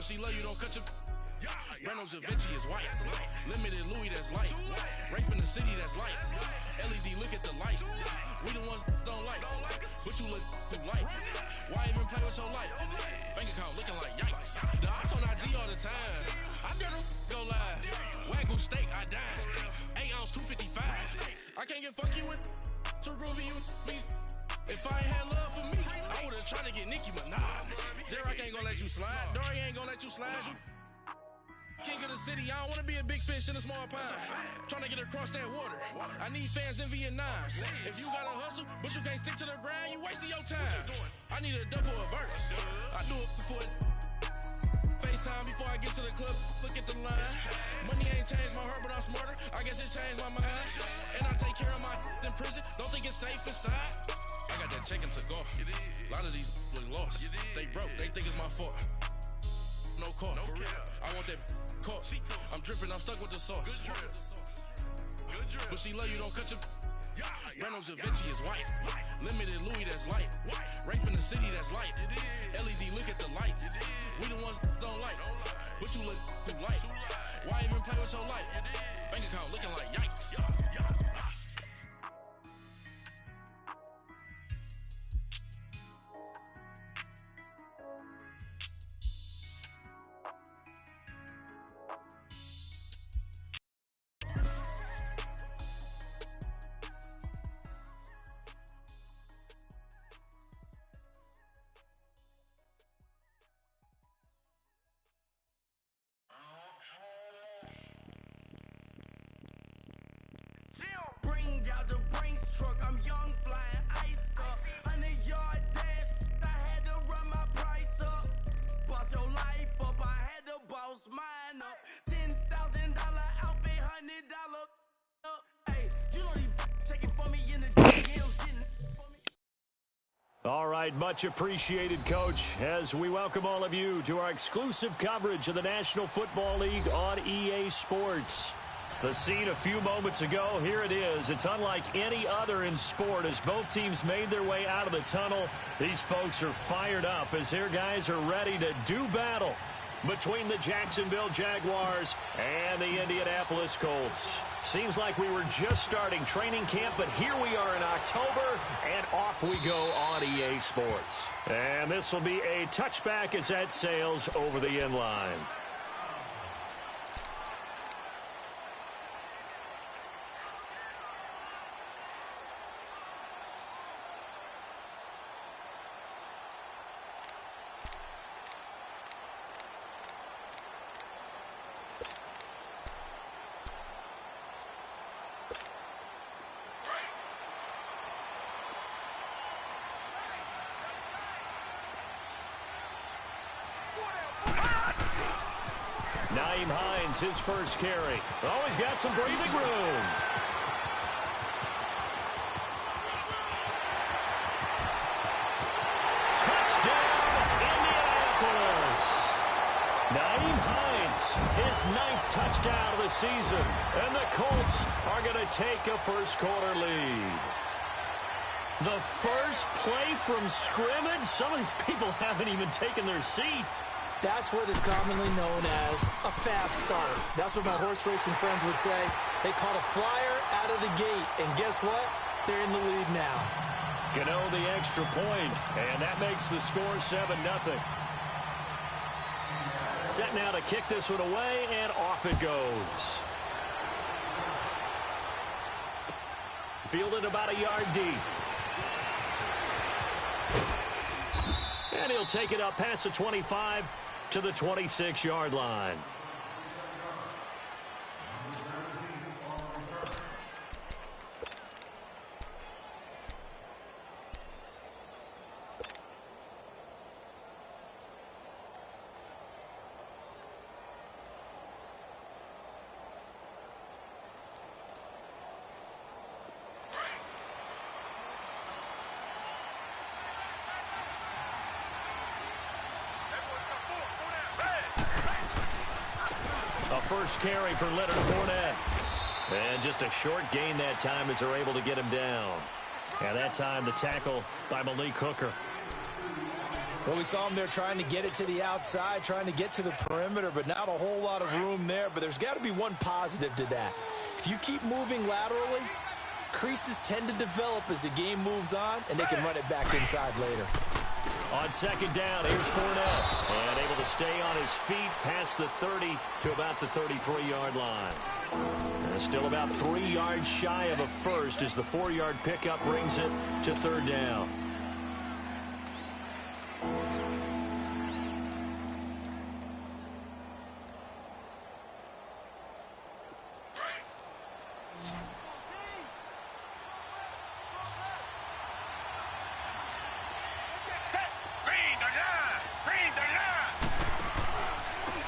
But she love you, don't cut your... Brando Da Vinci is white. Limited Louis, that's light. Rape in the city, that's light. LED, look at the lights. We the ones don't like. But you look through light. Why even play with your life? Bank account looking like yikes. The ops on IG all the time. I dare them go live. Wagyu steak, I dine. 8 ounce, 255. I can't get fuck you with to groovy you me. If I ain't had love for me, I would've tried to get Nicki Minaj. J-Rock ain't gonna let you slide. Dory ain't gonna let you slide. You king of the city, I don't wanna be a big fish in a small pond. Trying to get across that water. I need fans in Vietnam. If you gotta hustle, but you can't stick to the grind, you wasting your time. I need a double a verse. I do it for FaceTime before I get to the club. Look at the line. Money ain't changed my heart, but I'm smarter. I guess it changed my mind. And I take care of my in prison. Don't think it's safe inside. I got that check to go. A lot of these look lost. They broke. They think it's my fault. No call, for real. I want that caught. I'm dripping, I'm stuck with the sauce. But she love you, don't cut your... Brando Da Vinci is white. Limited Louis, that's light. Rape in the city, that's light. LED, look at the lights. We the ones don't like. But you look through light. Why even play with your life? Bank account looking like yikes. Bring out the Brinks truck, I'm young, flying ice cup. 100-yard dash, I had to run my price up. Boss your life up, I had to boss mine up. $10,000 outfit, $100 up. Hey, you know these checking for me in the DMs, getting for me. All right, much appreciated, Coach, as we welcome all of you to our exclusive coverage of the National Football League on EA Sports. The scene a few moments ago, here it is. It's unlike any other in sport as both teams made their way out of the tunnel. These folks are fired up as their guys are ready to do battle between the Jacksonville Jaguars and the Indianapolis Colts. Seems like we were just starting training camp, but here we are in October, and off we go on EA Sports. And this will be a touchback as that sails over the end line. Nyheim Hines, his first carry. Oh, he's got some breathing room. Touchdown, Indianapolis. Nyheim Hines, his 9th touchdown of the season. And the Colts are going to take a first-quarter lead. The first play from scrimmage? Some of these people haven't even taken their seat. That's what is commonly known as a fast start. That's what my horse racing friends would say. They caught a flyer out of the gate, and guess what? They're in the lead now. Gano the extra point, and that makes the score 7-0. Set now to kick this one away, and off it goes. Fielded about a yard deep. And he'll take it up past the 25 to the 26-yard line. First carry for Leonard Fournette. And just a short gain that time as they're able to get him down. And that time the tackle by Malik Hooker. Well, we saw him there trying to get it to the outside, trying to get to the perimeter, but not a whole lot of room there. But there's got to be one positive to that. If you keep moving laterally, creases tend to develop as the game moves on, and they can run it back inside later. On second down, here's Fournette. And able to stay on his feet past the 30 to about the 33-yard line. And still about 3 yards shy of a first as the 4-yard pickup brings it to third down.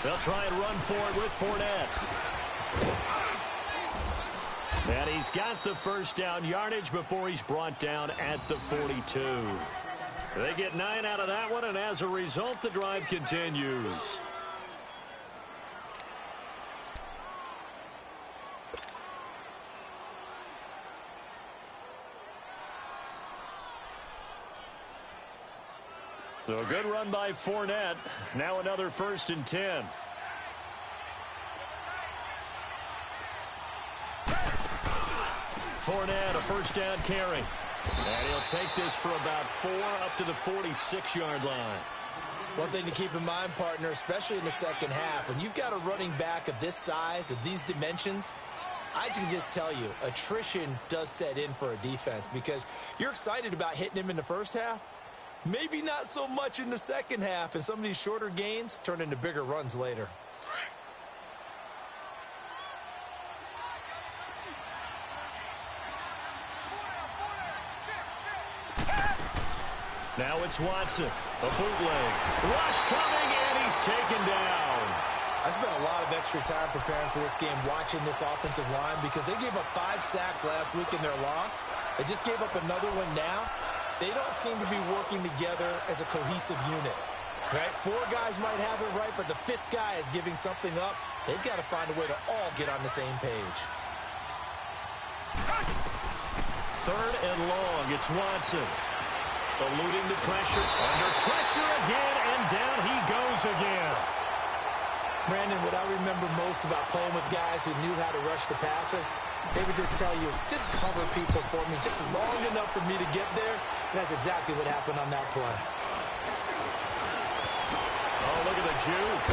They'll try and run for it with Fournette. And he's got the first down yardage before he's brought down at the 42. They get 9 out of that one, and as a result, the drive continues. So a good run by Fournette. Now another 1st and 10. Fournette, a first down carry. And he'll take this for about 4 up to the 46-yard line. One thing to keep in mind, partner, especially in the second half, when you've got a running back of this size, of these dimensions, I can just tell you, attrition does set in for a defense because you're excited about hitting him in the first half. Maybe not so much in the second half, and some of these shorter gains turn into bigger runs later. Now it's Watson, a bootleg. Rush coming, and he's taken down. I spent a lot of extra time preparing for this game watching this offensive line because they gave up 5 sacks last week in their loss. They just gave up another one now. They don't seem to be working together as a cohesive unit, right? 4 guys might have it right, but the 5th guy is giving something up. They've got to find a way to all get on the same page. 3rd and long. It's Watson. Eluding the pressure. Under pressure again, and down he goes again. Brandon, what I remember most about playing with guys who knew how to rush the passer, they would just tell you, just cover people for me, just long enough for me to get there. And that's exactly what happened on that play. Oh, look at the juke.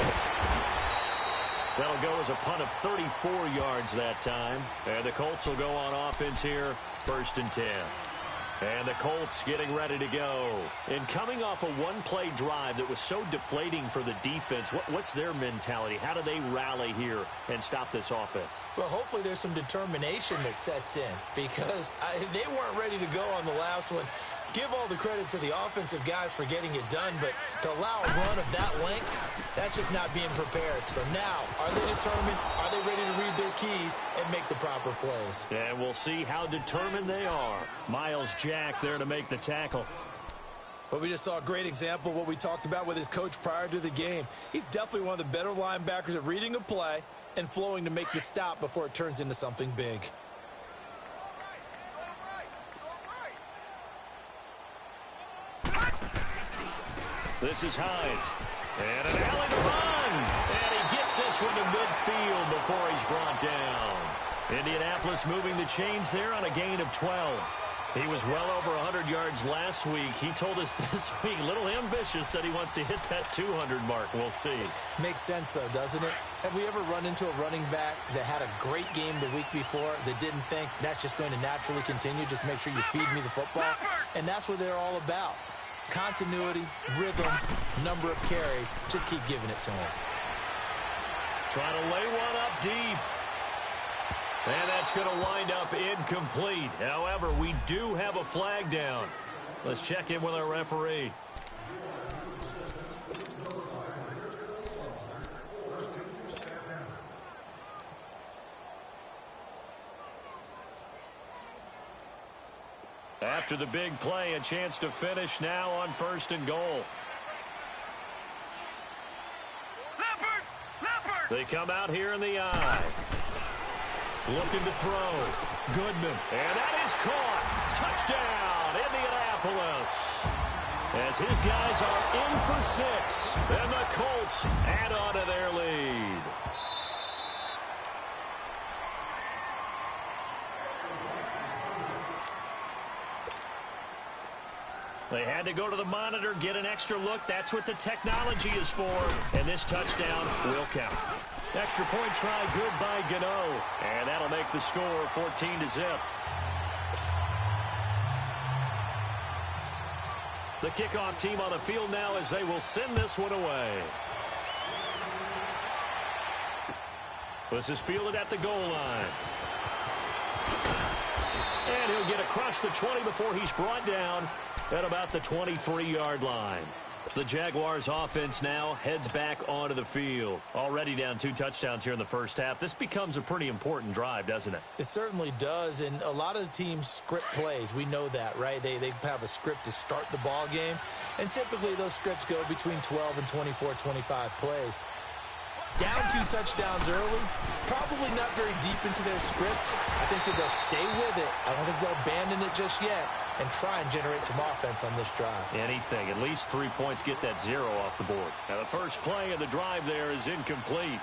That'll go as a punt of 34 yards that time. And the Colts will go on offense here, 1st and 10. And the Colts getting ready to go. And coming off a one-play drive that was so deflating for the defense, what's their mentality? How do they rally here and stop this offense? Well, hopefully there's some determination that sets in because they weren't ready to go on the last one. Give all the credit to the offensive guys for getting it done, but to allow a run of that length, that's just not being prepared. So now, are they determined? Are they ready to read their keys and make the proper plays? And we'll see how determined they are. Myles Jack there to make the tackle. But we just saw a great example of what we talked about with his coach prior to the game. He's definitely one of the better linebackers at reading a play and flowing to make the stop before it turns into something big. This is Hines. And an alley to run. And he gets this one to midfield before he's brought down. Indianapolis moving the chains there on a gain of 12. He was well over 100 yards last week. He told us this week, a little ambitious, said he wants to hit that 200 mark. We'll see. Makes sense, though, doesn't it? Have we ever run into a running back that had a great game the week before that didn't think that's just going to naturally continue? Just make sure you feed me the football. And that's what they're all about. Continuity, rhythm, number of carries. Just keep giving it to him. Trying to lay one up deep. And that's going to wind up incomplete. However, we do have a flag down. Let's check in with our referee. After the big play, a chance to finish now on 1st and goal. They come out here in the eye. Looking to throw. Goodman. And that is caught. Touchdown, Indianapolis. as his guys are in for 6. And the Colts add on to their lead. They had to go to the monitor, get an extra look. That's what the technology is for. And this touchdown will count. Extra point try good by Gano. And that'll make the score 14-0. The kickoff team on the field now as they will send this one away. This is fielded at the goal line. And he'll get across the 20 before he's brought down at about the 23-yard line. The Jaguars offense now heads back onto the field. Already down 2 touchdowns here in the first half. This becomes a pretty important drive, doesn't it? It certainly does, and a lot of the teams script plays. We know that, right? They have a script to start the ball game, and typically those scripts go between 12 and 24, 25 plays. Down 2 touchdowns early, probably not very deep into their script. I think that they'll stay with it. I don't think they'll abandon it just yet and try and generate some offense on this drive. Anything. At least 3 points, get that 0 off the board. Now the first play of the drive there is incomplete.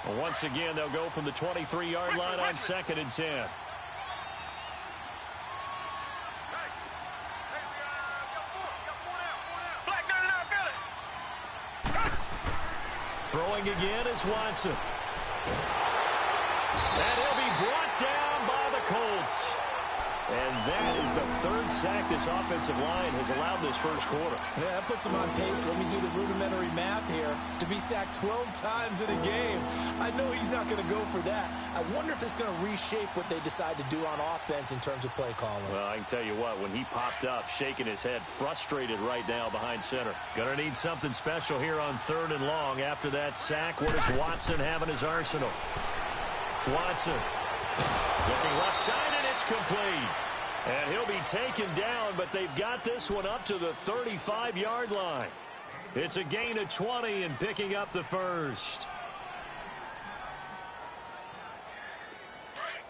Well, once again, they'll go from the 23-yard line on 2nd and 10. Throwing again is Watson. And he'll be brought down by the Colts. And that is the 3rd sack this offensive line has allowed this first quarter. Yeah, that puts him on pace. Let me do the rudimentary math here. To be sacked 12 times in a game, I know he's not going to go for that. I wonder if it's going to reshape what they decide to do on offense in terms of play calling. Well, I can tell you what, when he popped up, shaking his head, frustrated right now behind center. Going to need something special here on 3rd and long. After that sack, what does Watson have in his arsenal? Watson looking left side, and it's complete. And he'll be taken down, but they've got this one up to the 35-yard line. It's a gain of 20 and picking up the first.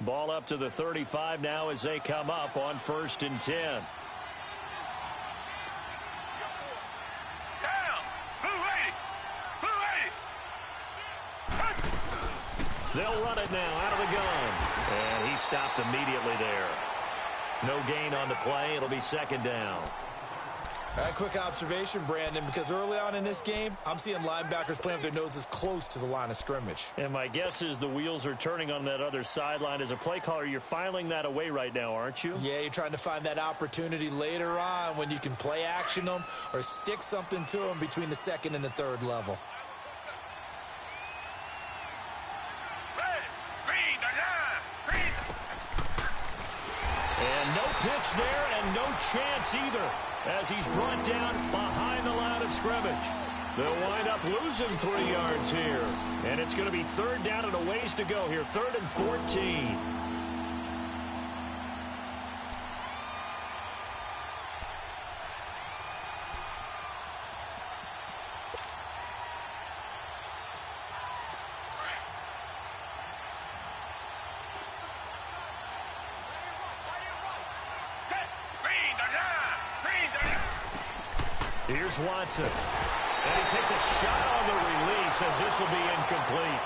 Ball up to the 35 now as they come up on 1st and 10. They'll run it now out of the gun. And he stopped immediately there. No gain on the play. It'll be 2nd down. A quick observation, Brandon, because early on in this game, I'm seeing linebackers playing with their noses close to the line of scrimmage. And my guess is the wheels are turning on that other sideline. As a play caller, you're filing that away right now, aren't you? Yeah, you're trying to find that opportunity later on when you can play action them or stick something to them between the 2nd and the 3rd level. And no pitch there and no chance either as he's brought down behind the line of scrimmage. They'll wind up losing 3 yards here. And it's going to be 3rd down and a ways to go here. 3rd and 14. Here's Watson. And he takes a shot on the release as this will be incomplete.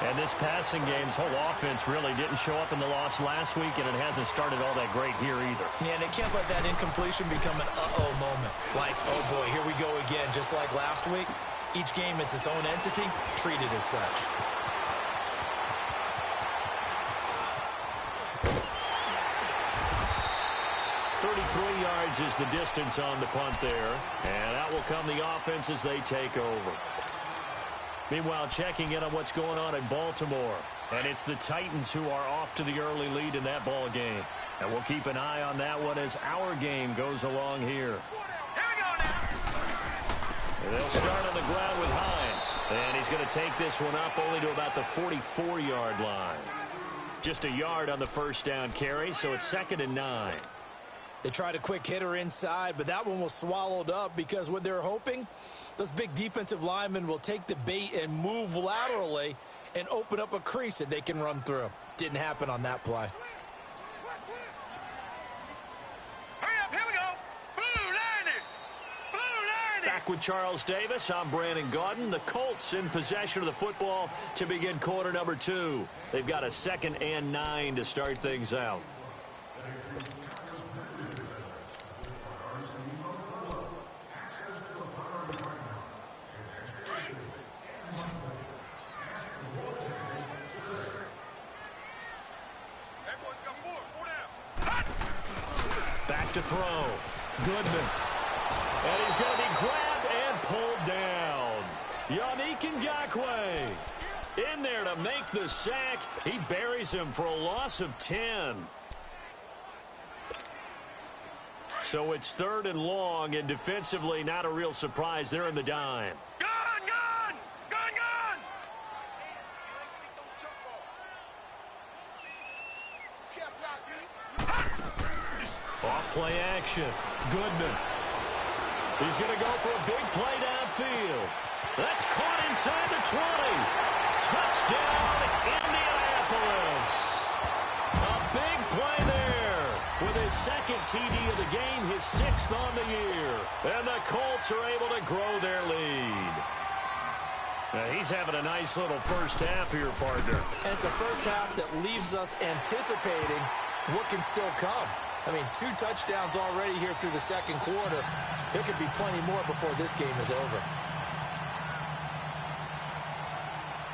And this passing game's whole offense really didn't show up in the loss last week, and it hasn't started all that great here either. Yeah, and they can't let that incompletion become an uh-oh moment. Like, oh boy, here we go again. Just like last week, each game is its own entity, treated as such. Is the distance on the punt there, and that will come the offense as they take over. Meanwhile, checking in on what's going on in Baltimore, and it's the Titans who are off to the early lead in that ball game, and we'll keep an eye on that one as our game goes along here. And they'll start on the ground with Hines, and he's going to take this one up only to about the 44-yard line. Just a yard on the first down carry, so it's 2nd and 9. They tried a quick hitter inside, but that one was swallowed up because what they're hoping, those big defensive linemen will take the bait and move laterally and open up a crease that they can run through. Didn't happen on that play. Back with Charles Davis, I'm Brandon Gaudin. The Colts in possession of the football to begin quarter number 2. They've got a 2nd and 9 to start things out. Back to throw. Goodman. And he's going to be grabbed and pulled down. Yannick Ngakoue in there to make the sack. He buries him for a loss of 10. So it's 3rd and long, and defensively not a real surprise. They're in the dime. Off-play action. Goodman. He's going to go for a big play downfield. That's caught inside the 20. Touchdown, Indianapolis. A big play there with his 2nd TD of the game, his 6th on the year. And the Colts are able to grow their lead. Now, he's having a nice little first half here, partner. And it's a first half that leaves us anticipating what can still come. I mean, 2 touchdowns already here through the 2nd quarter. There could be plenty more before this game is over.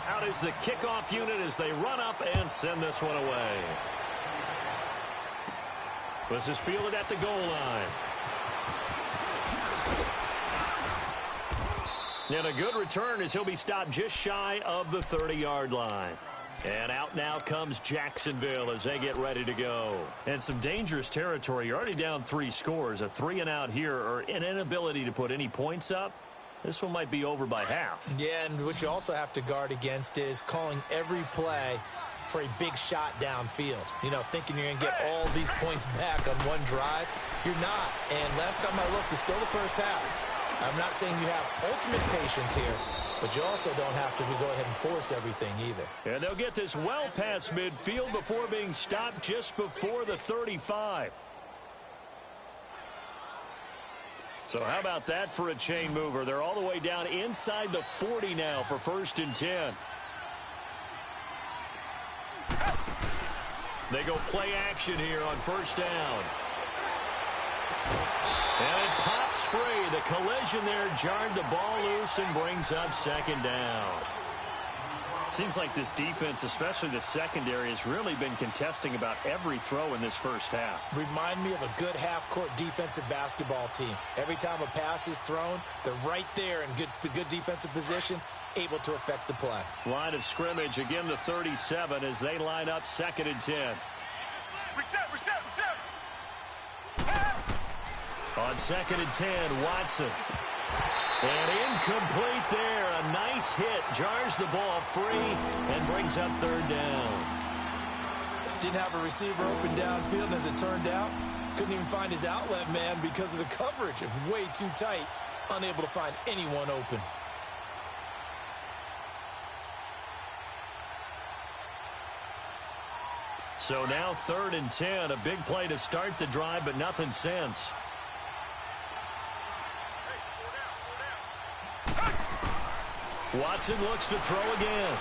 Out is the kickoff unit as they run up and send this one away. This is fielded at the goal line. And a good return as he'll be stopped just shy of the 30-yard line. And out now comes Jacksonville as they get ready to go. And some dangerous territory. You're already down 3 scores. A 3-and-out here or an inability to put any points up. This one might be over by half. Yeah, and what you also have to guard against is calling every play for a big shot downfield. You know, thinking you're going to get all these points back on one drive. You're not. And last time I looked, it's still the first half. I'm not saying you have ultimate patience here, but you also don't have to go ahead and force everything either. And they'll get this well past midfield before being stopped just before the 35. So how about that for a chain mover? They're all the way down inside the 40 now for 1st and 10. They go play action here on 1st down. And it pops free. The collision there jarred the ball loose and brings up 2nd down. Seems like this defense, especially the secondary, has really been contesting about every throw in this first half. Remind me of a good half-court defensive basketball team. Every time a pass is thrown, they're right there in good defensive position, able to affect the play. Line of scrimmage, again the 37 as they line up 2nd and 10. Reset. On 2nd and 10, Watson. And incomplete there. A nice hit. Jars the ball free and brings up 3rd down. Didn't have a receiver open downfield, and as it turned out, couldn't even find his outlet man because of the coverage. It was way too tight. Unable to find anyone open. So now 3rd and 10. A big play to start the drive, but nothing since. Watson looks to throw again.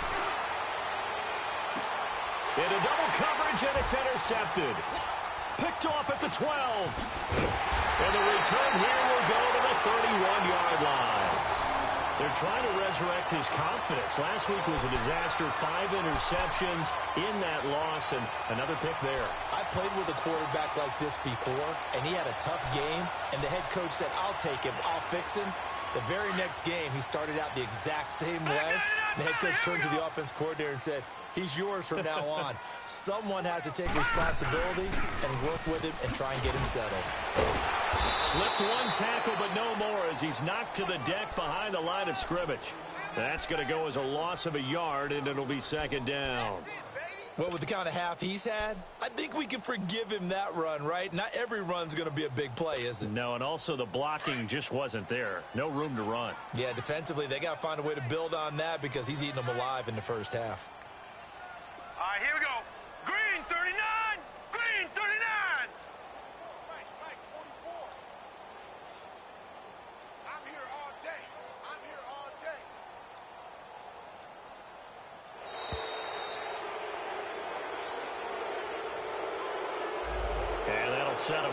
Into double coverage, and it's intercepted. Picked off at the 12. And the return here will go to the 31-yard line. They're trying to resurrect his confidence. Last week was a disaster. 5 interceptions in that loss, and another pick there. I played with a quarterback like this before, and he had a tough game, and the head coach said, I'll take him, I'll fix him. The very next game, he started out the exact same way. The head coach turned to the offense coordinator and said, he's yours from now on. Someone has to take responsibility and work with him and try and get him settled. Slipped one tackle, but no more as he's knocked to the deck behind the line of scrimmage. That's going to go as a loss of a yard, and it'll be 2nd down. Well, with the kind of half he's had, I think we can forgive him that run, right? Not every run's going to be a big play, is it? No, and also the blocking just wasn't there. No room to run. Yeah, defensively, they got to find a way to build on that because he's eating them alive in the first half. All right, here we go. Green 39. Green 39. Mike 44. I'm here all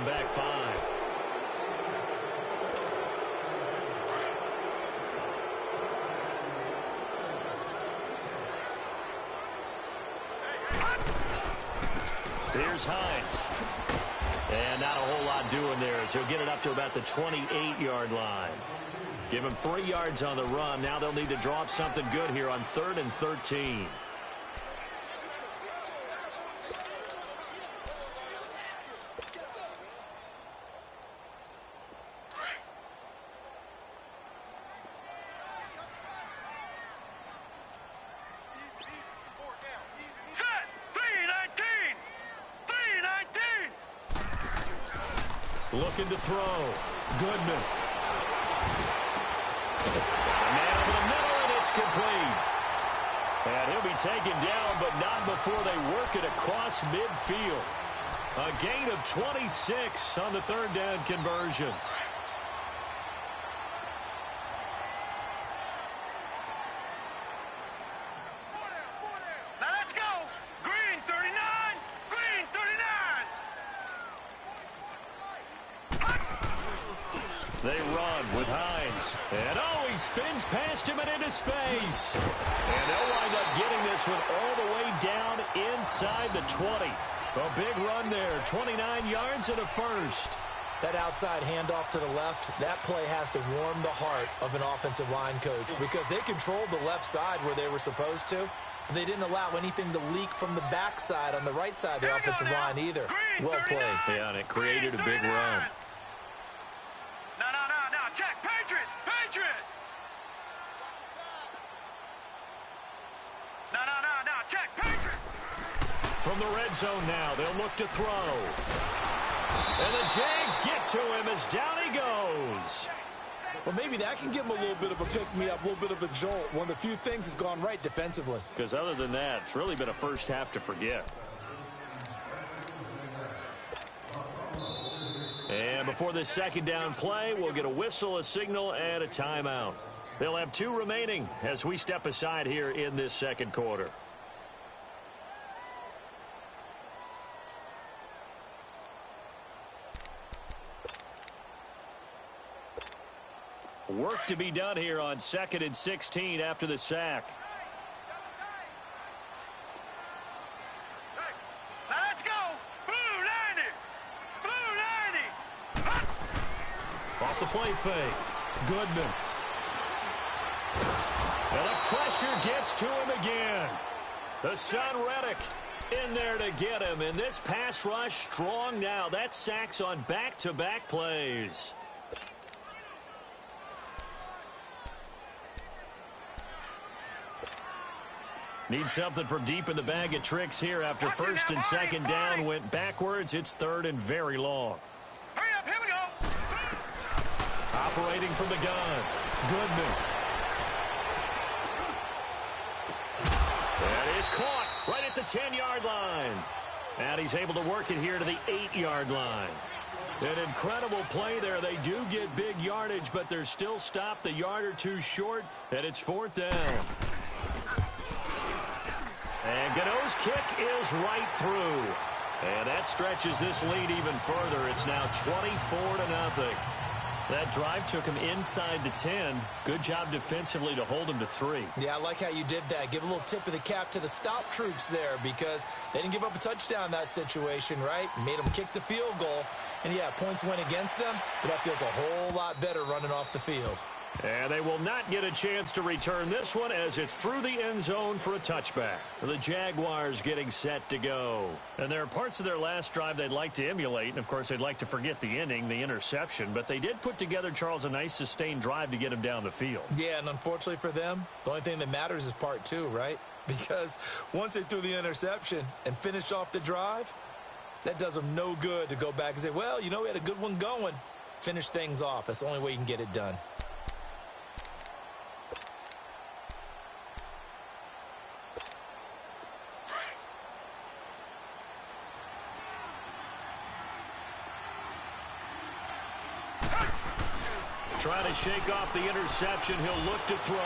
back 5. Here's Hines. And not a whole lot doing there as he'll get it up to about the 28-yard line. Give him 3 yards on the run. Now they'll need to draw up something good here on 3rd and 13. Looking to throw. Goodman. Man over the middle, and it's complete. And he'll be taken down, but not before they work it across midfield. A gain of 26 on the 3rd down conversion. They run with Hines. And he spins past him and into space. And they'll wind up getting this one all the way down inside the 20. A big run there, 29 yards and a first. That outside handoff to the left, that play has to warm the heart of an offensive line coach because they controlled the left side where they were supposed to. They didn't allow anything to leak from the backside on the right side of the offensive line either. Well played. Yeah, and it created a big run. Check, Patriot! No, check, Patriot! From the red zone now, they'll look to throw. And the Jags get to him as down he goes. Well, maybe that can give him a little bit of a pick-me-up, a little bit of a jolt. One of the few things that's gone right defensively. Because other than that, it's really been a first half to forget. And before this 2nd down play, we'll get a whistle, a signal, and a timeout. They'll have 2 remaining as we step aside here in this 2nd quarter. Work to be done here on 2nd and 16 after the sack. Let's go! Blue 90! Off the play fake. Goodman. And the pressure gets to him again. The son Reddick in there to get him. And this pass rush strong now. That's sacks on back-to-back plays. Need something from deep in the bag of tricks here after 1st and 2nd down went backwards. It's 3rd and very long. Hurry up, here we go. Operating from the gun. Goodman. That is caught right at the 10-yard line. And he's able to work it here to the 8-yard line. An incredible play there. They do get big yardage, but they're still stopped a yard or 2 short, and it's 4th down. And Gano's kick is right through. And that stretches this lead even further. It's now 24-0. That drive took him inside the 10. Good job defensively to hold him to 3. Yeah, I like how you did that. Give a little tip of the cap to the stop troops there because they didn't give up a touchdown in that situation, right? Made them kick the field goal. And, yeah, points went against them, but that feels a whole lot better running off the field. And they will not get a chance to return this one as it's through the end zone for a touchback. The Jaguars getting set to go. And there are parts of their last drive they'd like to emulate. And, of course, they'd like to forget the inning, the interception. But they did put together, Charles, a nice sustained drive to get him down the field. Yeah, and unfortunately for them, the only thing that matters is part 2, right? Because once they threw the interception and finished off the drive, that does them no good to go back and say, well, you know, we had a good one going. Finish things off. That's the only way you can get it done. Trying to shake off the interception. He'll look to throw.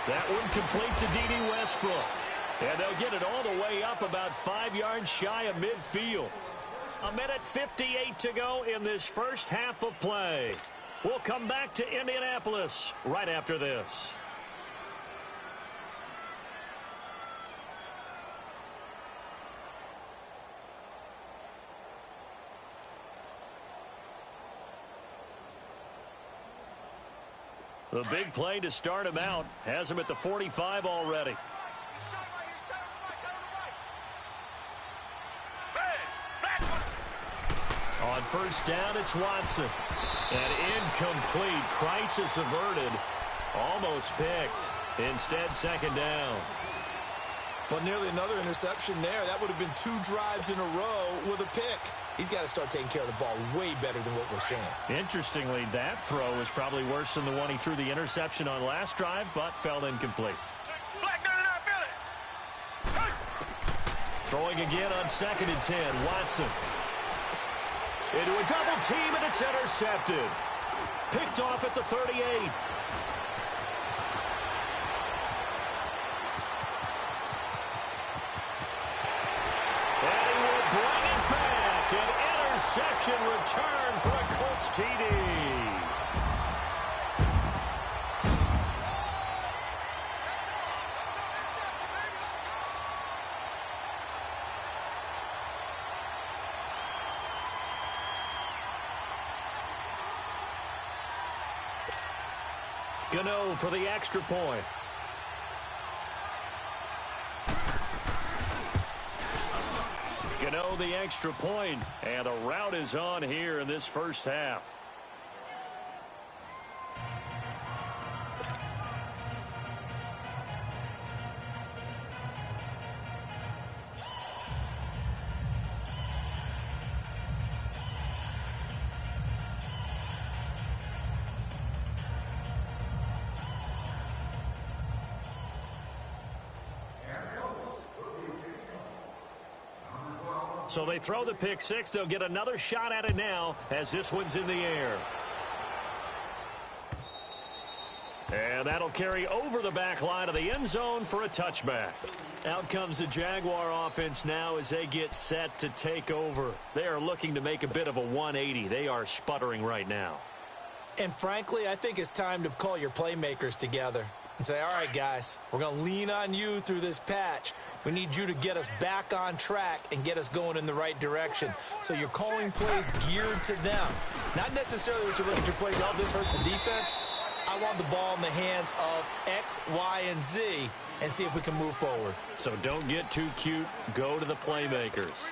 That one complete to D.D. Westbrook. And they'll get it all the way up about 5 yards shy of midfield. 1:58 to go in this first half of play. We'll come back to Indianapolis right after this. The big play to start him out has him at the 45 already. On first down, it's Watson. An incomplete, crisis averted, almost picked. Instead, second down. Well, nearly another interception there. That would have been 2 drives in a row with a pick. He's got to start taking care of the ball way better than what we're seeing. Interestingly, that throw is probably worse than the one he threw the interception on last drive, but fell incomplete. Throwing again on 2nd and 10, Watson. Into a double team, and it's intercepted. Picked off at the 38. And he will bring it back. An interception return for a Colts TD. Gano for the extra point. Gano the extra point, and a rout is on here in this first half. So they throw the pick six. They'll get another shot at it now as this one's in the air. And that'll carry over the back line of the end zone for a touchback. Out comes the Jaguar offense now as they get set to take over. They are looking to make a bit of a 180. They are sputtering right now. And frankly, I think it's time to call your playmakers together and say, all right, guys, we're going to lean on you through this patch. We need you to get us back on track and get us going in the right direction. So you're calling plays geared to them. Not necessarily what you look at your plays, oh, this hurts the defense. I want the ball in the hands of X, Y, and Z and see if we can move forward. So don't get too cute. Go to the playmakers.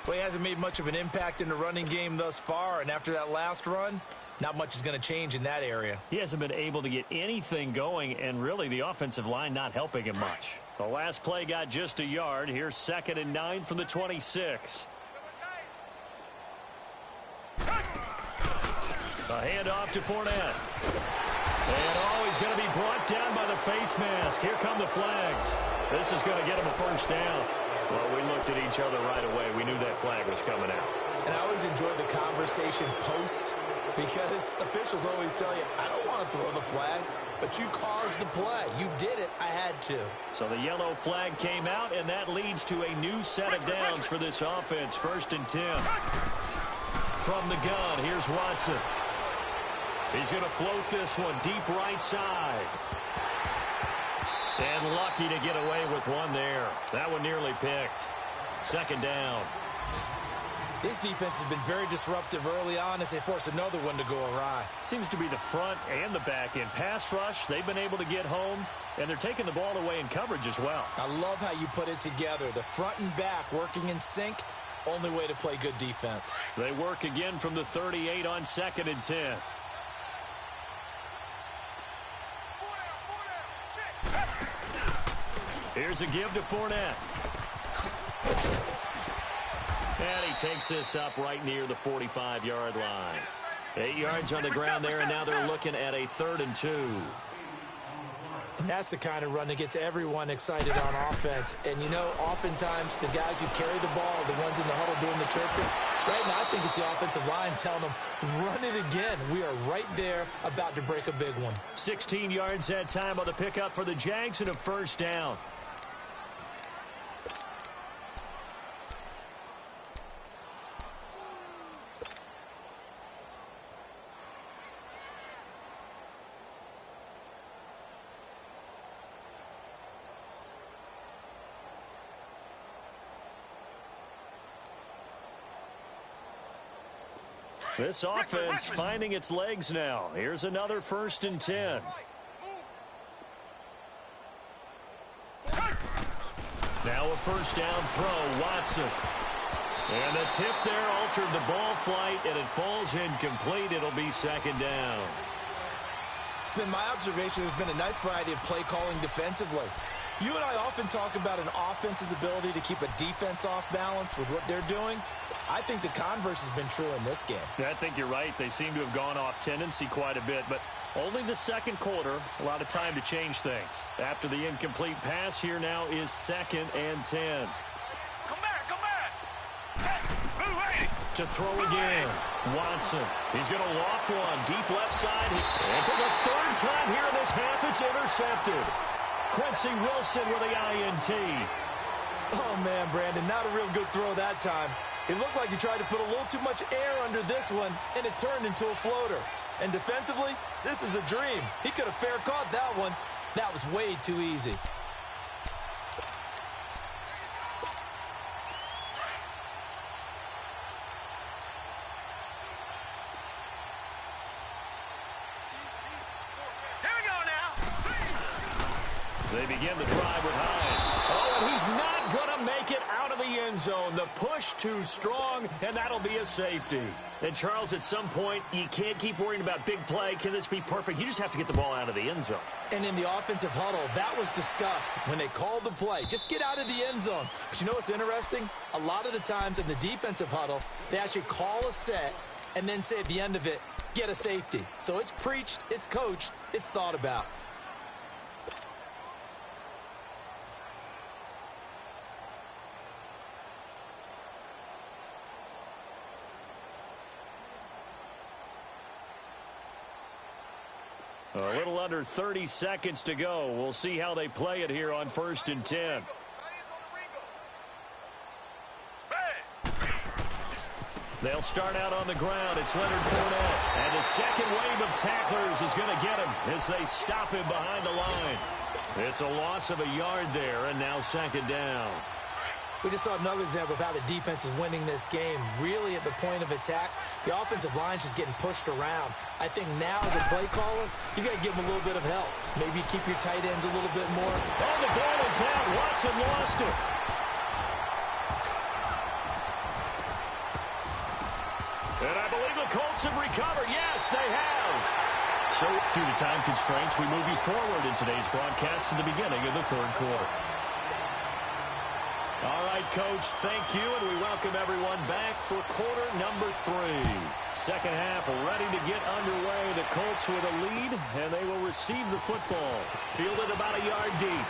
Well, he hasn't made much of an impact in the running game thus far, and after that last run, not much is going to change in that area. He hasn't been able to get anything going, and really the offensive line not helping him much. The last play got just a yard. Here's 2nd and 9 from the 26. A handoff to Fournette. And he's going to be brought down by the face mask. Here come the flags. This is going to get him a first down. Well, we looked at each other right away. We knew that flag was coming out. And I always enjoy the conversation post because officials always tell you, I don't want to throw the flag, but you caused the play. You did it. I had to. So the yellow flag came out, and that leads to a new set of downs for this offense. 1st and 10. From the gun, here's Watson. He's going to float this one deep right side. And lucky to get away with one there. That one nearly picked. 2nd down. This defense has been very disruptive early on as they force another one to go awry. Seems to be the front and the back end. Pass rush, they've been able to get home, and they're taking the ball away in coverage as well. I love how you put it together. The front and back working in sync, only way to play good defense. They work again from the 38 on 2nd and 10. Here's a give to Fournette. And he takes this up right near the 45-yard line. 8 yards on the ground there, and now they're looking at a 3rd and 2. And that's the kind of run that gets everyone excited on offense. And, you know, oftentimes the guys who carry the ball are the ones in the huddle doing the chirping. Right now, I think it's the offensive line telling them, run it again. We are right there about to break a big one. 16 yards that time on the pickup for the Jags and a first down. This offense finding its legs now. Here's another 1st and 10. Now a 1st down throw, Watson. And a tip there altered the ball flight, and it falls incomplete. It'll be 2nd down. It's been my observation there's been a nice variety of play calling defensively. You and I often talk about an offense's ability to keep a defense off balance with what they're doing. I think the converse has been true in this game. I think you're right. They seem to have gone off tendency quite a bit, but only the 2nd quarter, a lot of time to change things. After the incomplete pass, here now is 2nd and 10. Come back, come back. Hey, move 80. To throw again, Watson. He's going to loft one, deep left side. And for the 3rd time here in this half, it's intercepted. Quincy Wilson with the INT. Oh, man, Brandon, not a real good throw that time. It looked like he tried to put a little too much air under this one, and it turned into a floater. And defensively, this is a dream. He could have fair caught that one. That was way too easy. They begin the drive with Hines. Oh, and he's not going to make it out of the end zone. The push too strong, and that'll be a safety. And, Charles, at some point, you can't keep worrying about big play. Can this be perfect? You just have to get the ball out of the end zone. And in the offensive huddle, that was discussed when they called the play. Just get out of the end zone. But you know what's interesting? A lot of the times in the defensive huddle, they actually call a set and then say at the end of it, get a safety. So it's preached, it's coached, it's thought about. A little under 30 seconds to go. We'll see how they play it here on 1st and 10. They'll start out on the ground. It's Leonard Fournette. And the second wave of tacklers is going to get him as they stop him behind the line. It's a loss of a yard there, and now 2nd down. We just saw another example of how the defense is winning this game. Really at the point of attack, the offensive line is just getting pushed around. I think now as a play caller, you got to give them a little bit of help. Maybe keep your tight ends a little bit more. Oh, the ball is out. Watson lost it. And I believe the Colts have recovered. Yes, they have. So, due to time constraints, we move you forward in today's broadcast to the beginning of the 3rd quarter. All right, Coach, thank you, and we welcome everyone back for quarter number 3. Second half ready to get underway. The Colts with a lead, and they will receive the football. Fielded about a yard deep.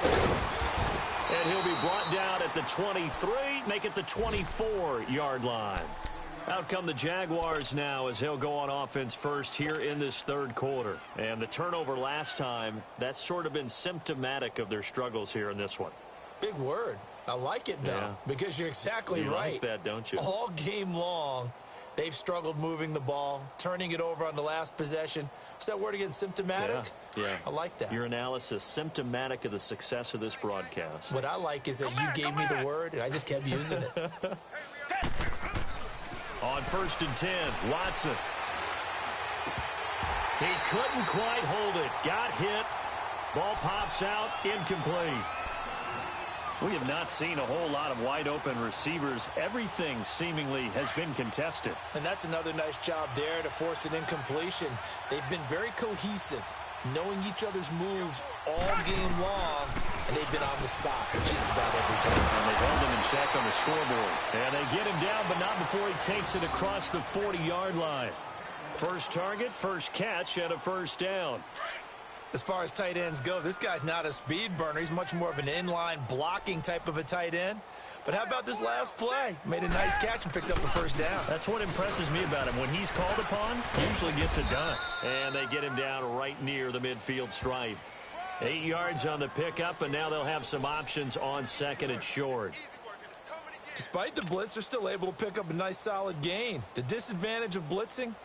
And he'll be brought down at the 23, make it the 24-yard line. Out come the Jaguars now as he'll go on offense first here in this 3rd quarter. And the turnover last time, that's sort of been symptomatic of their struggles here in this one. Big word. I like it, though, because you're exactly right. You like that, don't you? All game long, they've struggled moving the ball, turning it over on the last possession. What's that word again, symptomatic? Yeah. I like that. Your analysis, symptomatic of the success of this broadcast. What I like is that you gave me the word, and I just kept using it. On 1st and 10, Watson. He couldn't quite hold it. Got hit. Ball pops out, incomplete. We have not seen a whole lot of wide-open receivers. Everything seemingly has been contested. And that's another nice job there to force an incompletion. They've been very cohesive, knowing each other's moves all game long, and they've been on the spot just about every time. And they've held him in check on the scoreboard. And they get him down, but not before he takes it across the 40-yard line. First target, first catch, and a 1st down. As far as tight ends go, this guy's not a speed burner. He's much more of an inline blocking type of a tight end. But how about this last play? Made a nice catch and picked up a 1st down. That's what impresses me about him. When he's called upon, he usually gets it done. And they get him down right near the midfield stripe. 8 yards on the pickup, and now they'll have some options on 2nd and short. Despite the blitz, they're still able to pick up a nice solid gain. The disadvantage of blitzing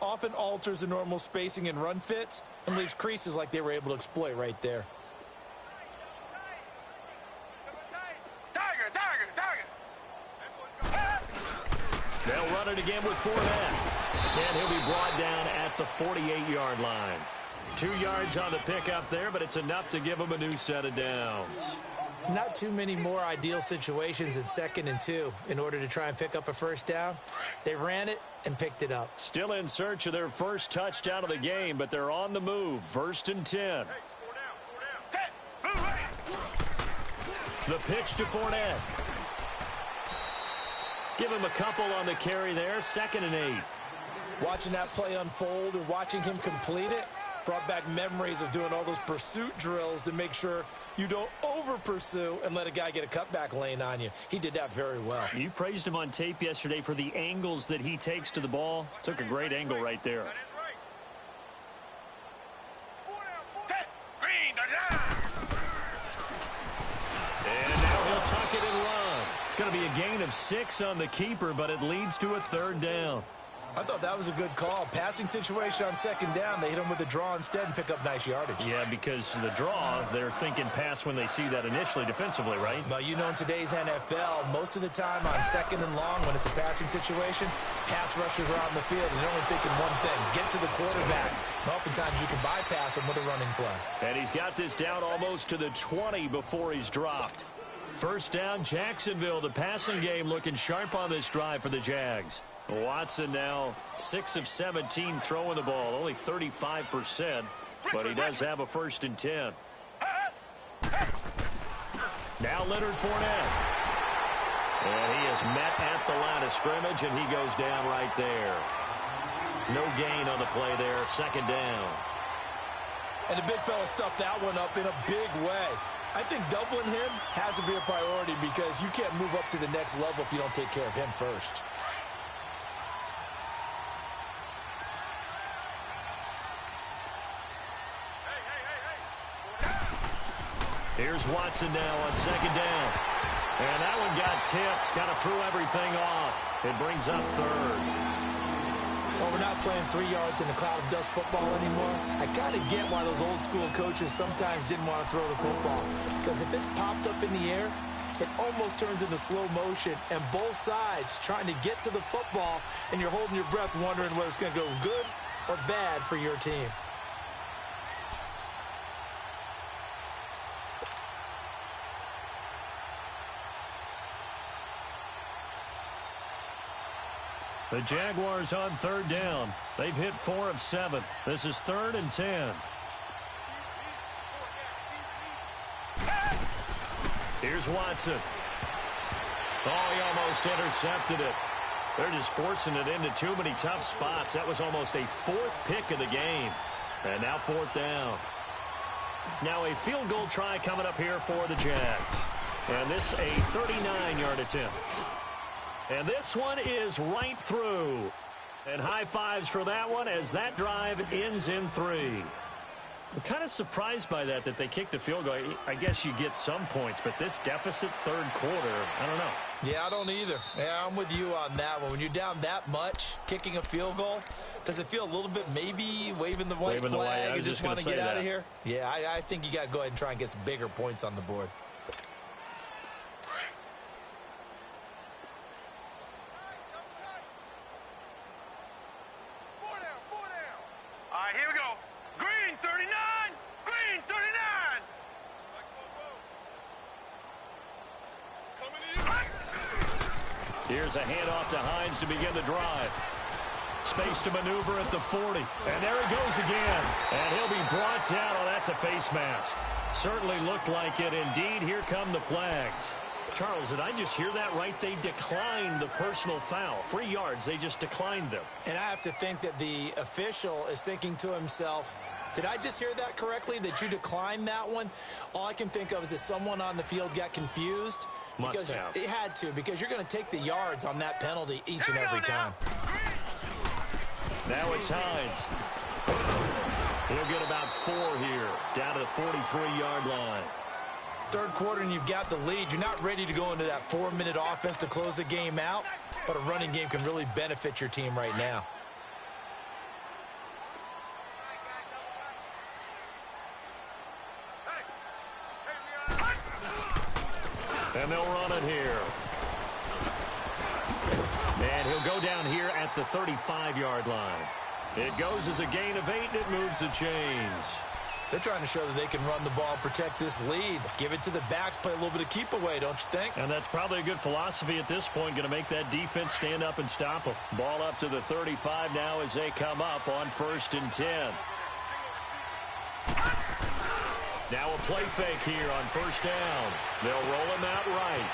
often alters the normal spacing and run fits and leaves creases like they were able to exploit right there. Tiger! They'll run it again with Fournette. And he'll be brought down at the 48-yard line. 2 yards on the pickup there, but it's enough to give him a new set of downs. Not too many more ideal situations in 2nd and 2 in order to try and pick up a first down. They ran it and picked it up. Still in search of their first touchdown of the game, but they're on the move. 1st and 10. The pitch to Fournette. Give him a couple on the carry there. 2nd and 8. Watching that play unfold and watching him complete it brought back memories of doing all those pursuit drills to make sure you don't over-pursue and let a guy get a cutback lane on you. He did that very well. You praised him on tape yesterday for the angles that he takes to the ball. Took a great angle right there. And now he'll tuck it and run. It's going to be a gain of 6 on the keeper, but it leads to a 3rd down. I thought that was a good call. Passing situation on 2nd down. They hit him with the draw instead and pick up nice yardage. Yeah, because the draw, they're thinking pass when they see that initially defensively, right? But you know, in today's NFL, most of the time on 2nd and long, when it's a passing situation, pass rushers are on the field and they're only thinking one thing: get to the quarterback. And oftentimes you can bypass him with a running play. And he's got this down almost to the 20 before he's dropped. 1st down, Jacksonville. The passing game looking sharp on this drive for the Jags. Watson now 6 of 17 throwing the ball, only 35%, but he does have a 1st and 10. Now Leonard Fournette. And he is met at the line of scrimmage, and he goes down right there. No gain on the play there, 2nd down. And the big fella stuffed that one up in a big way. I think doubling him has to be a priority because you can't move up to the next level if you don't take care of him first. Here's Watson now on 2nd down. And that one got tipped. Kind of threw everything off. It brings up 3rd. Well, we're not playing 3 yards in a cloud of dust football anymore. I kind of get why those old school coaches sometimes didn't want to throw the football. Because if it's popped up in the air, it almost turns into slow motion. And both sides trying to get to the football, and you're holding your breath wondering whether it's going to go good or bad for your team. The Jaguars on 3rd down. They've hit 4 of 7. This is 3rd and 10. Here's Watson. Oh, he almost intercepted it. They're just forcing it into too many tough spots. That was almost a 4th pick of the game. And now 4th down. Now a field goal try coming up here for the Jags. And this a 39-yard attempt. And this one is right through. And high fives for that one as that drive ends in 3. I'm kind of surprised by that they kicked a field goal. I guess you get some points, but this deficit 3rd quarter, I don't know. Yeah, I don't either. Yeah, I'm with you on that one. When you're down that much, kicking a field goal, does it feel a little bit maybe waving the white flag and just want to get out of here? Yeah, I think you got to go ahead and try and get some bigger points on the board. Here we go. Green 39. Green 39. Here's a handoff to Hines to begin the drive. Space to maneuver at the 40. And there he goes again. And he'll be brought down. Oh, that's a face mask. Certainly looked like it. Indeed, here come the flags. Charles, did I just hear that right? They declined the personal foul. 3 yards, they just declined them. And I have to think that the official is thinking to himself, did I just hear that correctly, that you declined that one? All I can think of is that someone on the field got confused. Must have. It had to, because you're going to take the yards on that penalty each and every time. Now it's Hines. He'll get about 4 here, down to the 43-yard line. 3rd quarter and you've got the lead. You're not ready to go into that 4-minute offense to close the game out, but a running game can really benefit your team right now. And they'll run it here. And he'll will go down here at the 35-yard line. It goes as a gain of 8, and it moves the chains. They're trying to show that they can run the ball, protect this lead. Give it to the backs, play a little bit of keep away, don't you think? And that's probably a good philosophy at this point, going to make that defense stand up and stop them. Ball up to the 35 now as they come up on 1st and 10. Now a play fake here on 1st down. They'll roll him out right.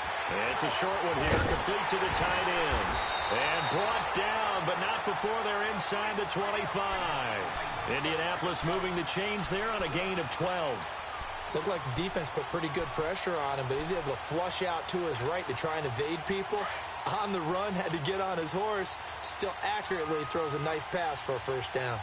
It's a short one here, complete to the tight end. And brought down, but not before they're inside the 25. Indianapolis moving the chains there on a gain of 12. Looked like the defense put pretty good pressure on him, but he's able to flush out to his right to try and evade people. On the run, had to get on his horse. Still accurately throws a nice pass for a 1st down.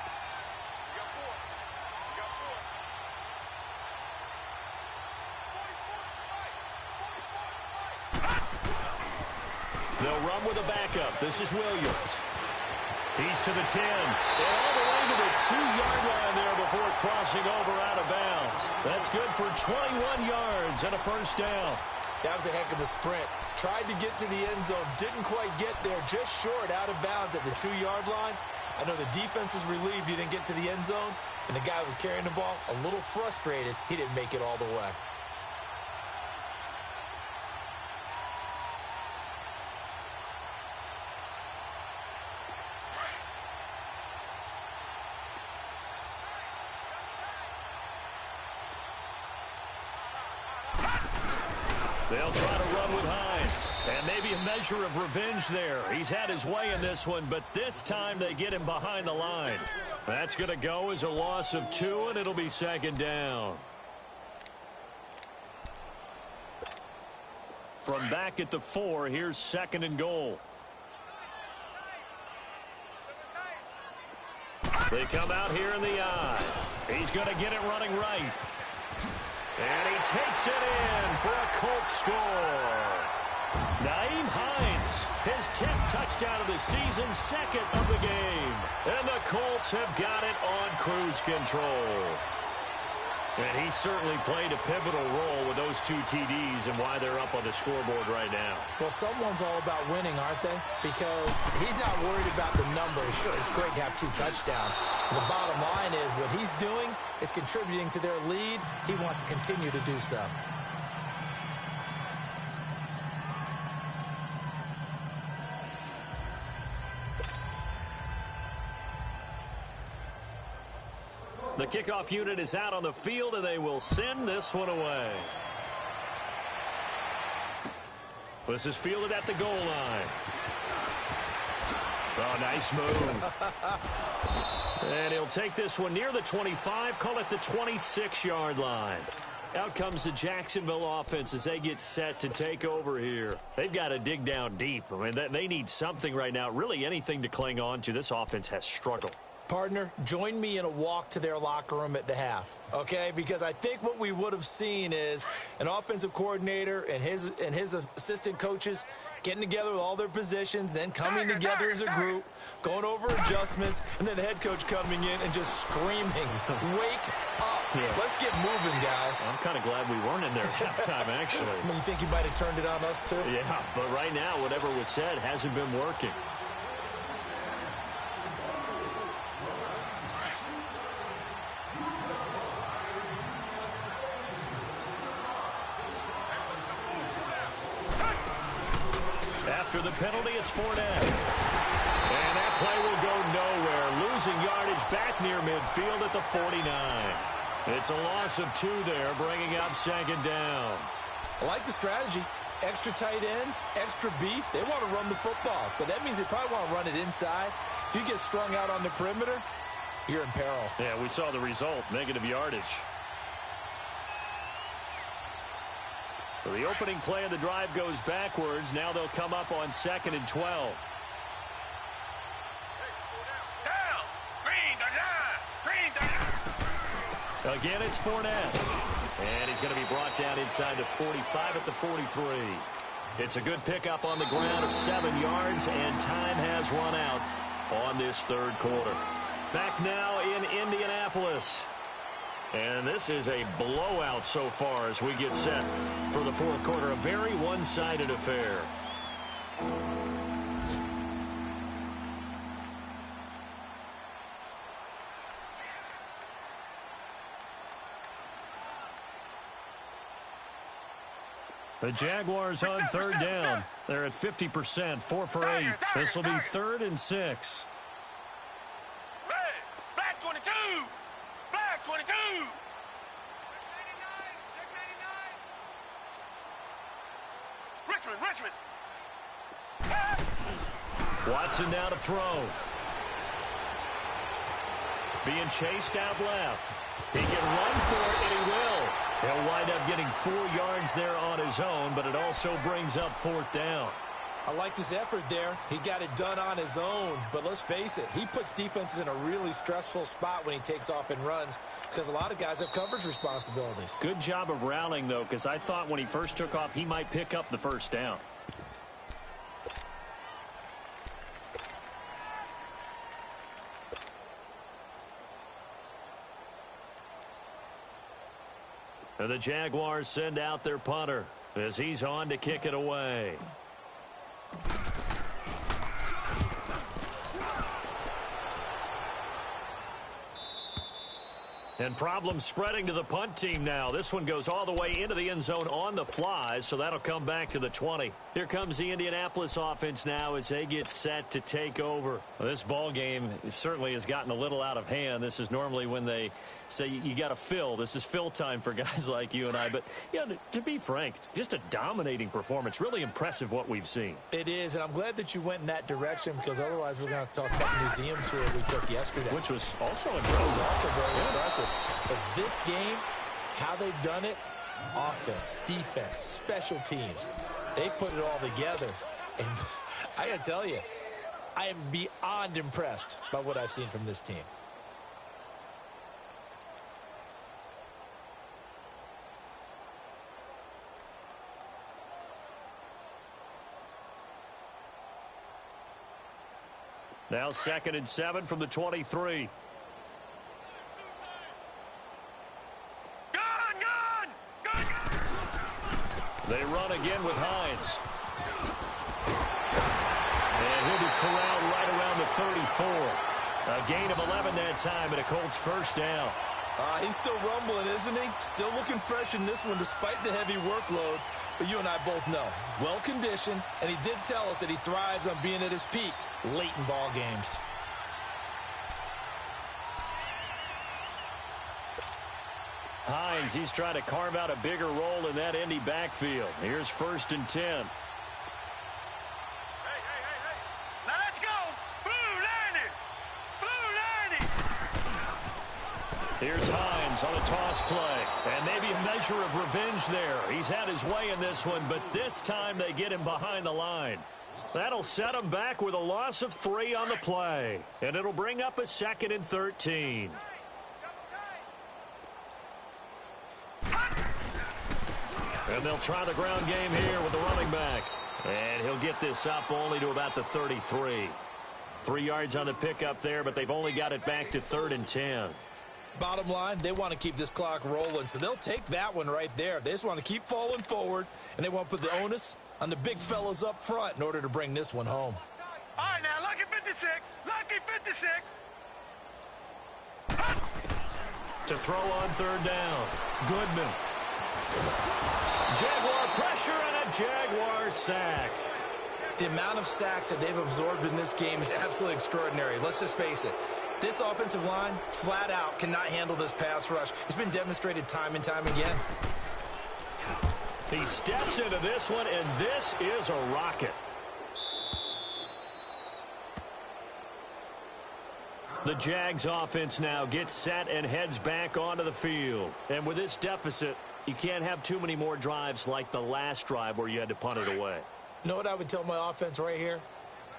They'll run with a backup. This is Williams. He's to the 10. And all the way to the 2-yard line there before crossing over out of bounds. That's good for 21 yards and a 1st down. That was a heck of a sprint. Tried to get to the end zone. Didn't quite get there. Just short out of bounds at the 2-yard line. I know the defense is relieved he didn't get to the end zone. And the guy who was carrying the ball, a little frustrated, he didn't make it all the way. They'll try to run with Hines. And maybe a measure of revenge there. He's had his way in this one, but this time they get him behind the line. That's going to go as a loss of 2, and it'll be 2nd down. From back at the 4, here's 2nd and goal. They come out here in the I. He's going to get it running right. And he takes it in for a Colts score. Nyheim Hines, his 10th touchdown of the season, 2nd of the game. And the Colts have got it on cruise control. And he certainly played a pivotal role with those 2 TDs and why they're up on the scoreboard right now. Well, someone's all about winning, aren't they? Because he's not worried about the numbers. Sure, it's great to have 2 touchdowns. The bottom line is what he's doing is contributing to their lead. He wants to continue to do so. The kickoff unit is out on the field, and they will send this one away. This is fielded at the goal line. Oh, nice move. And he'll take this one near the 25, call it the 26-yard line. Out comes the Jacksonville offense as they get set to take over here. They've got to dig down deep. I mean, they need something right now, really anything to cling on to. This offense has struggled. Partner, join me in a walk to their locker room at the half, okay? Because I think what we would have seen is an offensive coordinator and his assistant coaches getting together with all their positions, then coming together as a group, going over adjustments, and then the head coach coming in and just screaming, wake up. Yeah. Let's get moving, guys. I'm kind of glad we weren't in there at halftime, actually. I mean, you think you might have turned it on us, too? Yeah, but right now, whatever was said hasn't been working. After the penalty, it's Fournette. And that play will go nowhere. Losing yardage back near midfield at the 49. It's a loss of 2 there, bringing up 2nd down. I like the strategy. Extra tight ends, extra beef. They want to run the football, but that means they probably want to run it inside. If you get strung out on the perimeter, you're in peril. Yeah, we saw the result, negative yardage. So the opening play of the drive goes backwards. Now they'll come up on 2nd and 12. Down! Green the line! Green the line! Again, it's Fournette. And he's going to be brought down inside the 45 at the 43. It's a good pickup on the ground of 7 yards, and time has run out on this 3rd quarter. Back now in Indianapolis. And this is a blowout so far as we get set for the 4th quarter. A very one-sided affair. The Jaguars on third down. They're at 50%, 4 for 8. This will be 3rd and 6. Black 22. Black 22. Richmond. Watson now to throw. Being chased out left. He can run for it, and he will. He'll wind up getting 4 yards there on his own, but it also brings up 4th down. I liked his effort there. He got it done on his own. But let's face it, he puts defenses in a really stressful spot when he takes off and runs because a lot of guys have coverage responsibilities. Good job of rallying, though, because I thought when he first took off, he might pick up the first down. And the Jaguars send out their punter as he's on to kick it away. And problems spreading to the punt team now. This one goes all the way into the end zone on the fly, so that'll come back to the 20. Here comes the Indianapolis offense now as they get set to take over. Well, this ball game certainly has gotten a little out of hand. This is normally when they say you got to fill. This is fill time for guys like you and I. But, yeah, to be frank, just a dominating performance. Really impressive what we've seen. It is, and I'm glad that you went in that direction because otherwise we're going to talk about the museum tour we took yesterday. Which was also impressive. It was also very impressive. But this game, how they've done it, offense, defense, special teams, they put it all together. And I got to tell you, I am beyond impressed by what I've seen from this team. Now 2nd and 7 from the 23. They run again with Hines. And he'll be corralled right around the 34. A gain of 11 that time and a Colts first down. He's still rumbling, isn't he? Still looking fresh in this one despite the heavy workload. But you and I both know, well-conditioned, and he did tell us that he thrives on being at his peak late in ball games. Hines, he's trying to carve out a bigger role in that Indy backfield. Here's 1st and 10. Hey. Now let's go. Blue 90. Here's Hines on a toss play. And maybe a measure of revenge there. He's had his way in this one, but this time they get him behind the line. That'll set him back with a loss of 3 on the play. And it'll bring up a 2nd and 13. And they'll try the ground game here with the running back. And he'll get this up only to about the 33. 3 yards on the pickup there, but they've only got it back to 3rd and 10. Bottom line, they want to keep this clock rolling, so they'll take that one right there. They just want to keep falling forward, and they want to put the onus on the big fellas up front in order to bring this one home. All right, now, lucky 56. Lucky 56. To throw on 3rd down. Goodman. Jaguar pressure and a Jaguar sack. The amount of sacks that they've absorbed in this game is absolutely extraordinary. Let's just face it. This offensive line, flat out, cannot handle this pass rush. It's been demonstrated time and time again. He steps into this one, and this is a rocket. The Jags offense now gets set and heads back onto the field. And with this deficit, you can't have too many more drives like the last drive where you had to punt it away. You know what I would tell my offense right here?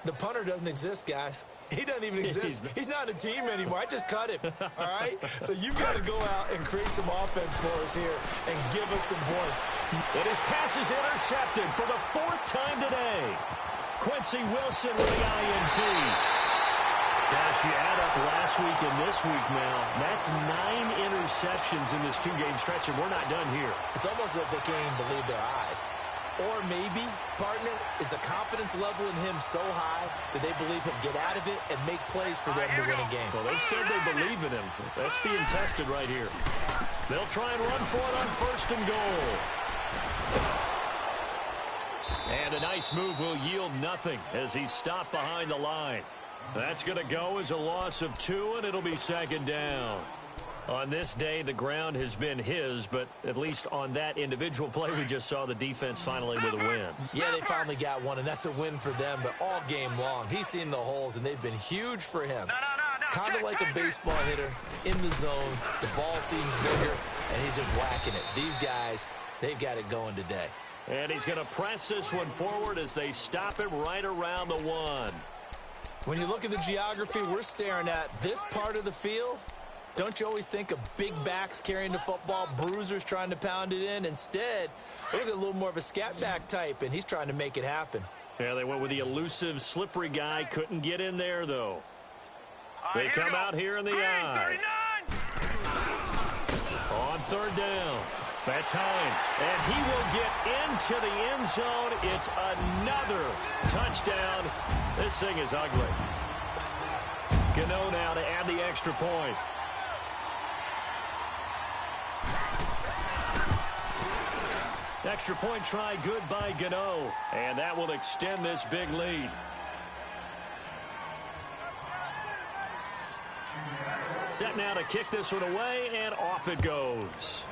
The punter doesn't exist, guys. He doesn't even exist. He's not a team anymore. I just cut him, all right? So you've got to go out and create some offense for us here and give us some points. And his pass is intercepted for the 4th time today. Quincy Wilson with the INT. Gosh, you add up last week and this week now, that's 9 interceptions in this 2-game stretch, and we're not done here. It's almost as if they can't even believe their eyes. Or maybe, partner, is the confidence level in him so high that they believe he'll get out of it and make plays for them to win a game. Well, they've said they believe in him. That's being tested right here. They'll try and run for it on 1st and goal. And a nice move will yield nothing as he's stopped behind the line. That's going to go as a loss of 2, and it'll be second down. On this day, the ground has been his, but at least on that individual play, we just saw the defense finally with a win. Yeah, they finally got one, and that's a win for them, but all game long, he's seen the holes, and they've been huge for him. Kind of like a baseball hitter in the zone. The ball seems bigger, and he's just whacking it. These guys, they've got it going today. And he's going to press this one forward as they stop him right around the 1. When you look at the geography we're staring at, this part of the field, don't you always think of big backs carrying the football, bruisers trying to pound it in? Instead, look at a little more of a scat back type, and he's trying to make it happen. Yeah, they went with the elusive, slippery guy. Couldn't get in there, though. They come out here in the eye. On third down. That's Hines. And he will get into the end zone. It's another touchdown. This thing is ugly. Gano now to add the extra point. Extra point try good by Gano. And that will extend this big lead. Set now to kick this one away, and off it goes.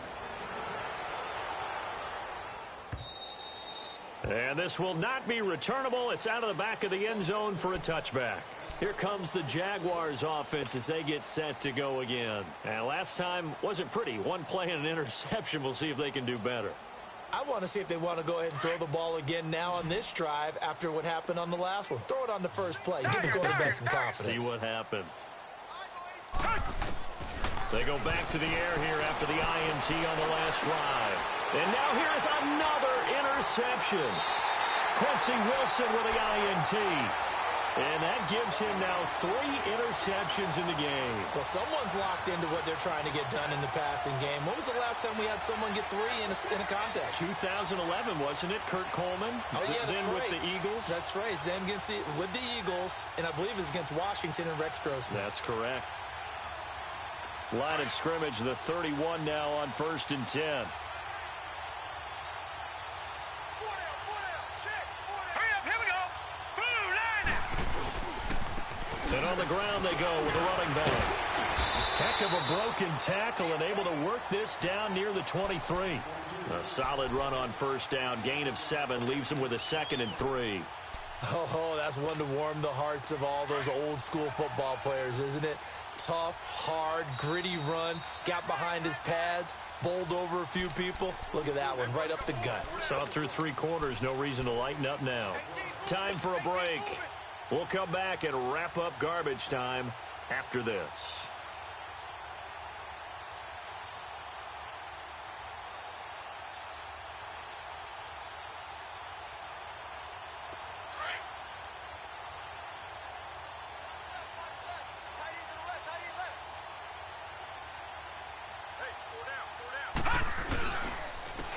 And this will not be returnable. It's out of the back of the end zone for a touchback. Here comes the Jaguars offense as they get set to go again. And last time wasn't pretty. One play and an interception. We'll see if they can do better. I want to see if they want to go ahead and throw the ball again now on this drive after what happened on the last one. Throw it on the first play. Give the quarterback some confidence. See what happens. They go back to the air here after the INT on the last drive. And now here's another interception. Quincy Wilson with the INT. And that gives him now 3 interceptions in the game. Well, someone's locked into what they're trying to get done in the passing game. When was the last time we had someone get 3 in a contest? 2011, wasn't it? Kurt Coleman. Oh, yeah, that's then right. with the Eagles. That's right. Then with the Eagles, and I believe it's against Washington and Rex Grossman. That's correct. Line of scrimmage, the 31 now on 1st and 10. And on the ground they go with a running back. Heck of a broken tackle and able to work this down near the 23. A solid run on first down. Gain of 7 leaves him with a 2nd and 3. Oh, that's one to warm the hearts of all those old school football players, isn't it? Tough, hard, gritty run. Got behind his pads. Bowled over a few people. Look at that one, right up the gut. Saw through 3 quarters. No reason to lighten up now. Time for a break. We'll come back and wrap up garbage time after this.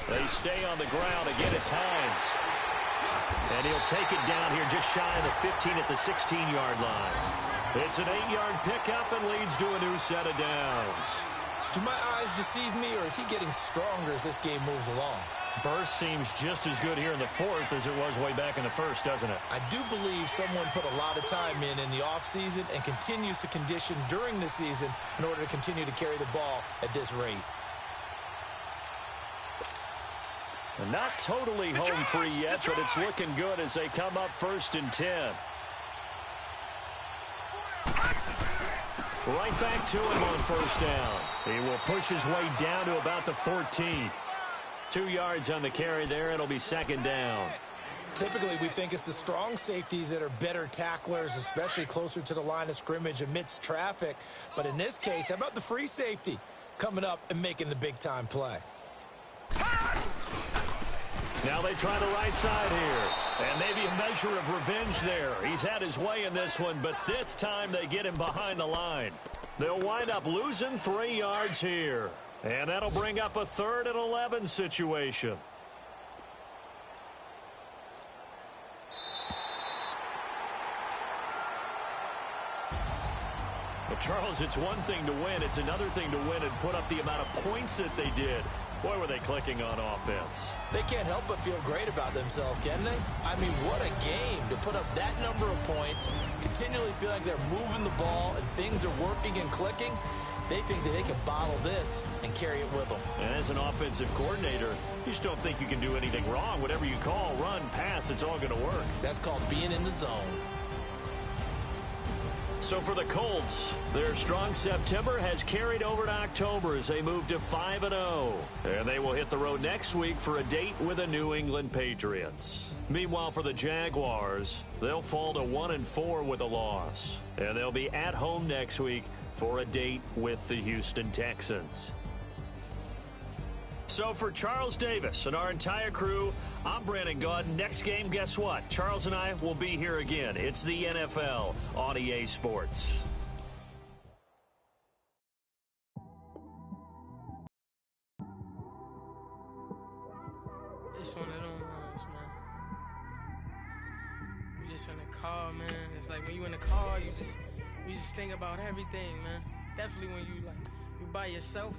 They stay on the ground. Again, it's Hines. And he'll take it down here just shy of the 15 at the 16-yard line. It's an 8-yard pickup and leads to a new set of downs. Do my eyes deceive me, or is he getting stronger as this game moves along? Burst seems just as good here in the 4th as it was way back in the 1st, doesn't it? I do believe someone put a lot of time in the offseason and continues to condition during the season in order to continue to carry the ball at this rate. Not totally home free yet, but it's looking good as they come up 1st and 10. Right back to him on 1st down. He will push his way down to about the 14. 2 yards on the carry there. It'll be 2nd down. Typically, we think it's the strong safeties that are better tacklers, especially closer to the line of scrimmage amidst traffic. But in this case, how about the free safety coming up and making the big-time play? Now they try the right side here. And maybe a measure of revenge there. He's had his way in this one, but this time they get him behind the line. They'll wind up losing 3 yards here. And that'll bring up a 3rd and 11 situation. But Charles, it's one thing to win. It's another thing to win and put up the amount of points that they did. Boy, were they clicking on offense. They can't help but feel great about themselves, can they? I mean, what a game to put up that number of points, continually feel like they're moving the ball and things are working and clicking. They think that they can bottle this and carry it with them. And as an offensive coordinator, you just don't think you can do anything wrong. Whatever you call, run, pass, it's all going to work. That's called being in the zone. So for the Colts, their strong September has carried over to October as they move to 5-0. And they will hit the road next week for a date with the New England Patriots. Meanwhile, for the Jaguars, they'll fall to 1-4 with a loss. And they'll be at home next week for a date with the Houston Texans. So for Charles Davis and our entire crew, I'm Brandon Gaudin. Next game, guess what? Charles and I will be here again. It's the NFL on EA Sports. It's one of them ones, man. You just in the car, man. It's like when you in the car, you just think about everything, man. Definitely when you by yourself.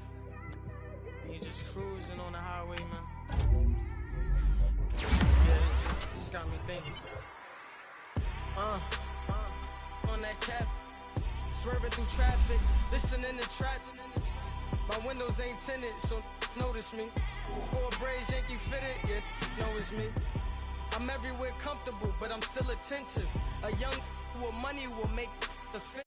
You just cruising on the highway, man. Yeah, just got me thinking. On that cap, swerving through traffic, listening to traffic. My windows ain't tinted, so notice me. 4 braids, Yankee fitted, yeah, know it's me. I'm everywhere comfortable, but I'm still attentive. A young with money will make the fit.